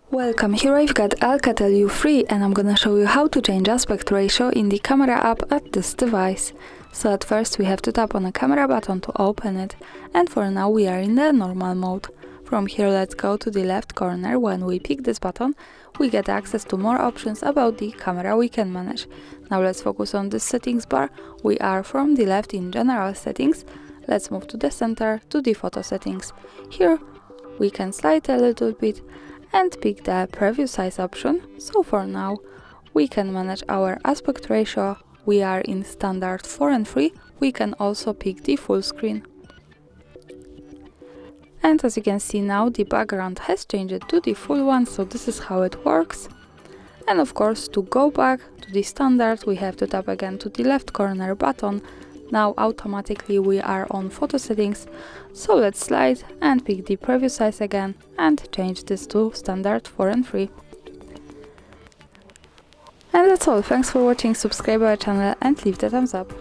Welcome, here I've got ALCATEL U3 and I'm gonna show you how to change aspect ratio in the camera app at this device. So at first we have to tap on the camera button to open it, and for now we are in the normal mode. From here let's go to the left corner. When we pick this button we get access to more options about the camera we can manage. Now let's focus on this settings bar. We are from the left in general settings. Let's move to the center to the photo settings. Here we can slide a little bit and pick the preview size option. So for now we can manage our aspect ratio. We are in standard 4:3. We can also pick the full screen. And as you can see now the background has changed to the full one, so this is how it works. And of course to go back to the standard we have to tap again to the left corner button. Now automatically we are on photo settings, so let's slide and pick the preview size again and change this to standard 4:3. And that's all. Thanks for watching, subscribe our channel and leave the thumbs up.